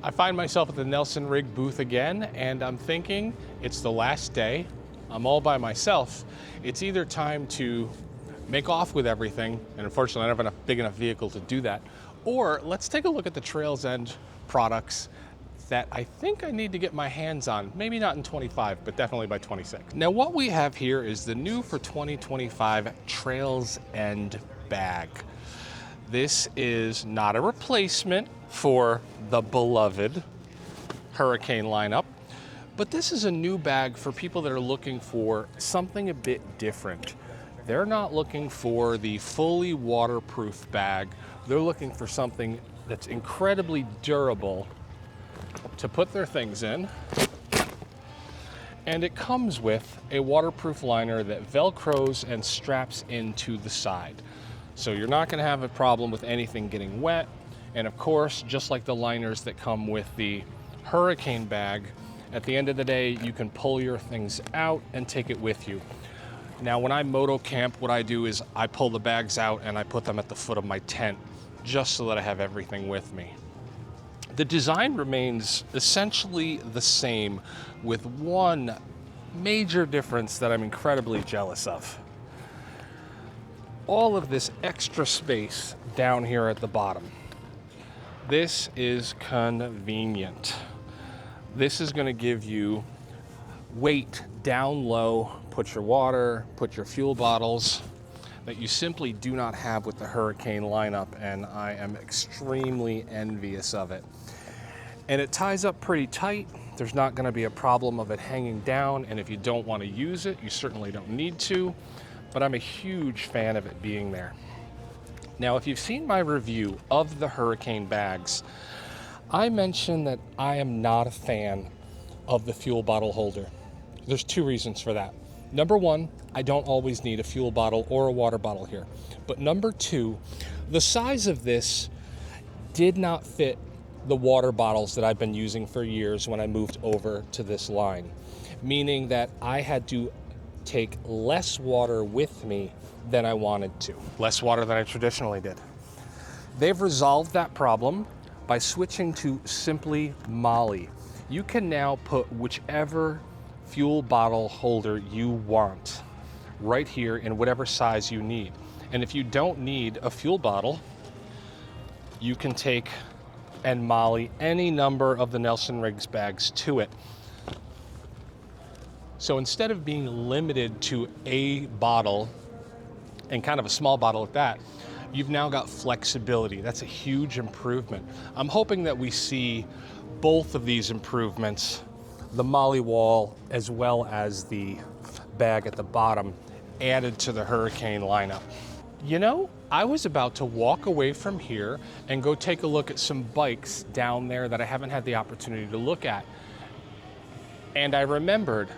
I find myself at the Nelson Rigg booth again, and I'm thinking it's the last day. I'm all by myself. It's either time to make off with everything, and unfortunately I don't have a big enough vehicle to do that, or let's take a look at the Trails End products that I think I need to get my hands on. Maybe not in 25, but definitely by 26. Now what we have here is the new for 2025 Trails End bag. This is not a replacement for the beloved Hurricane lineup, but this is a new bag for people that are looking for something a bit different. They're not looking for the fully waterproof bag. They're looking for something that's incredibly durable to put their things in. And it comes with a waterproof liner that velcros and straps into the side. So you're not gonna have a problem with anything getting wet. And of course, just like the liners that come with the Hurricane bag, at the end of the day, you can pull your things out and take it with you. Now, when I moto camp, what I do is I pull the bags out and I put them at the foot of my tent, just so that I have everything with me. The design remains essentially the same, with one major difference that I'm incredibly jealous of. All of this extra space down here at the bottom. This is convenient. This is going to give you weight down low, put your water, put your fuel bottles, that you simply do not have with the Hurricane lineup, and I am extremely envious of it. And it ties up pretty tight. There's not going to be a problem of it hanging down, and if you don't want to use it, you certainly don't need to, but I'm a huge fan of it being there. Now, if you've seen my review of the Hurricane bags, I mentioned that I am not a fan of the fuel bottle holder. There's two reasons for that. Number one, I don't always need a fuel bottle or a water bottle here. But number two, the size of this did not fit the water bottles that I've been using for years when I moved over to this line, meaning that I had to take less water with me than I wanted to. Less water than I traditionally did. They've resolved that problem by switching to simply Molly. You can now put whichever fuel bottle holder you want right here in whatever size you need. And if you don't need a fuel bottle, you can take and Molly any number of the Nelson Rigg bags to it. So instead of being limited to a bottle, and kind of a small bottle at that, you've now got flexibility. That's a huge improvement. I'm hoping that we see both of these improvements, the Molly wall as well as the bag at the bottom, added to the Hurricane lineup. You know, I was about to walk away from here and go take a look at some bikes down there that I haven't had the opportunity to look at. And I remembered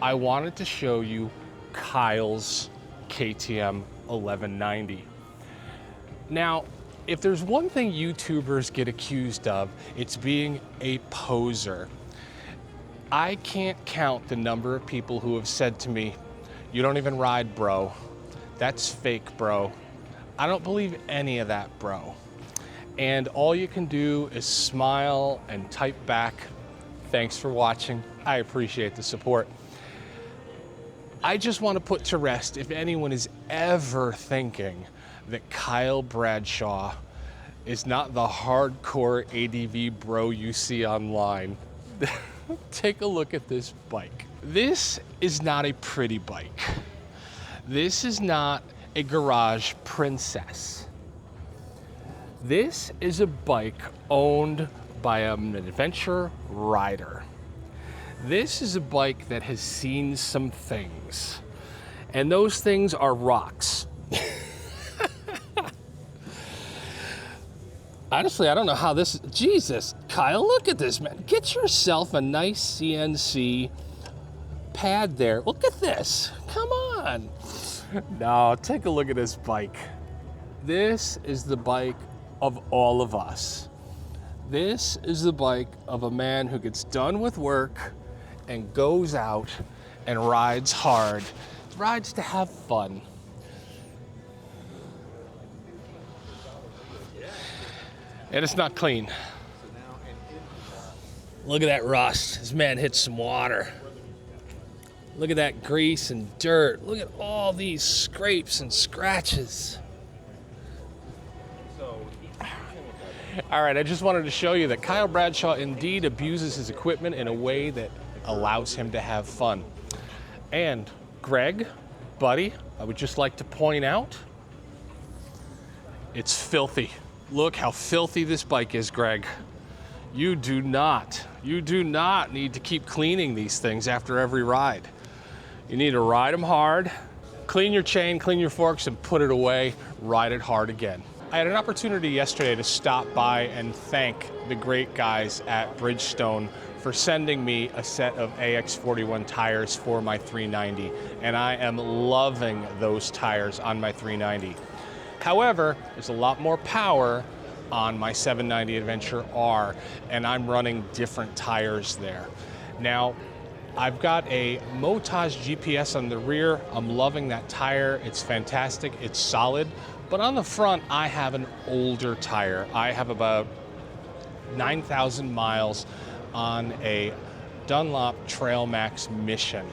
I wanted to show you Kyle's KTM 1190. Now, if there's one thing YouTubers get accused of, it's being a poser. I can't count the number of people who have said to me, "You don't even ride, bro. That's fake, bro. I don't believe any of that, bro." And all you can do is smile and type back, "Thanks for watching. I appreciate the support." I just want to put to rest if anyone is ever thinking that Kyle Bradshaw is not the hardcore ADV bro you see online. Take a look at this bike. This is not a pretty bike. This is not a garage princess. This is a bike owned by an adventure rider. This is a bike that has seen some things, and those things are rocks. Honestly, I don't know how this, Jesus, Kyle, look at this, man. Get yourself a nice CNC pad there. Look at this, come on. No, take a look at this bike. This is the bike of all of us. This is the bike of a man who gets done with work and goes out and rides hard, rides to have fun. And it's not clean. Look at that rust. This man hit some water. Look at that grease and dirt. Look at all these scrapes and scratches. All right, I just wanted to show you that Kyle Bradshaw indeed abuses his equipment in a way that allows him to have fun. And Greg, buddy, I would just like to point out, it's filthy. Look how filthy this bike is, Greg. You do not need to keep cleaning these things after every ride. You need to ride them hard, clean your chain, clean your forks, and put it away, ride it hard again. I had an opportunity yesterday to stop by and thank the great guys at Bridgestone for sending me a set of AX41 tires for my 390, and I am loving those tires on my 390. However, there's a lot more power on my 790 Adventure R, and I'm running different tires there. Now, I've got a Motage GPS on the rear. I'm loving that tire. It's fantastic. It's solid. But on the front, I have an older tire. I have about 9,000 miles on a Dunlop Trail Max Mission.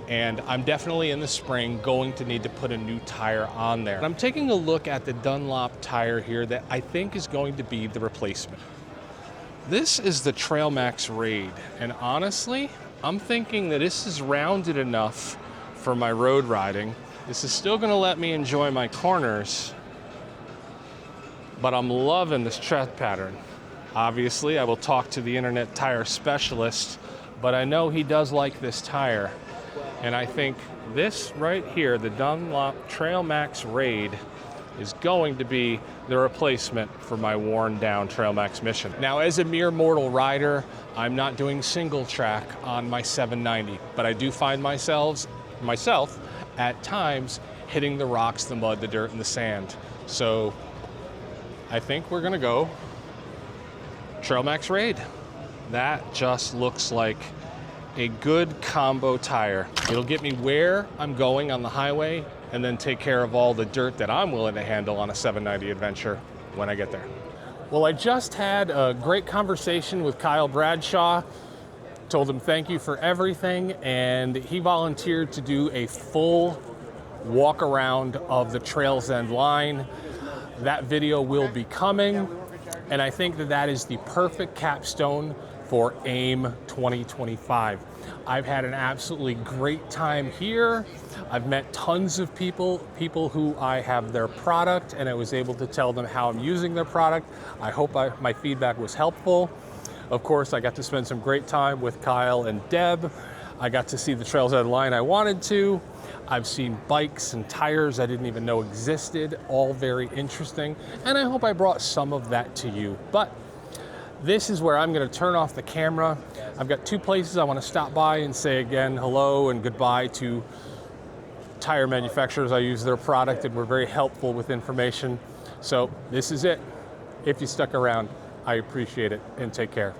And I'm definitely in the spring going to need to put a new tire on there. I'm taking a look at the Dunlop tire here that I think is going to be the replacement. This is the Trail Max Raid, and honestly, I'm thinking that this is rounded enough for my road riding. This is still gonna let me enjoy my corners, but I'm loving this tread pattern. Obviously, I will talk to the internet tire specialist, but I know he does like this tire. And I think this right here, the Dunlop Trail Max Raid, is going to be the replacement for my worn down Trail Max Mission. Now, as a mere mortal rider, I'm not doing single track on my 790, but I do find myself at times hitting the rocks, the mud, the dirt, and the sand. So I think we're gonna go Trail Max Raid. That just looks like a good combo tire. It'll get me where I'm going on the highway and then take care of all the dirt that I'm willing to handle on a 790 Adventure when I get there. Well, I just had a great conversation with Kyle Bradshaw. Told him thank you for everything, and he volunteered to do a full walk around of the Trails End line. That video will be coming, and I think that that is the perfect capstone for AIM 2025. I've had an absolutely great time here. I've met tons of people who I have their product, and I was able to tell them how I'm using their product. I hope my feedback was helpful. Of course, I got to spend some great time with Kyle and Deb. I got to see the Trails End line I wanted to. I've seen bikes and tires I didn't even know existed, all very interesting, and I hope I brought some of that to you. But this is where I'm going to turn off the camera. I've got two places I want to stop by and say again hello and goodbye to tire manufacturers. I use their product and were very helpful with information. So this is it. If you stuck around, I appreciate it, and take care.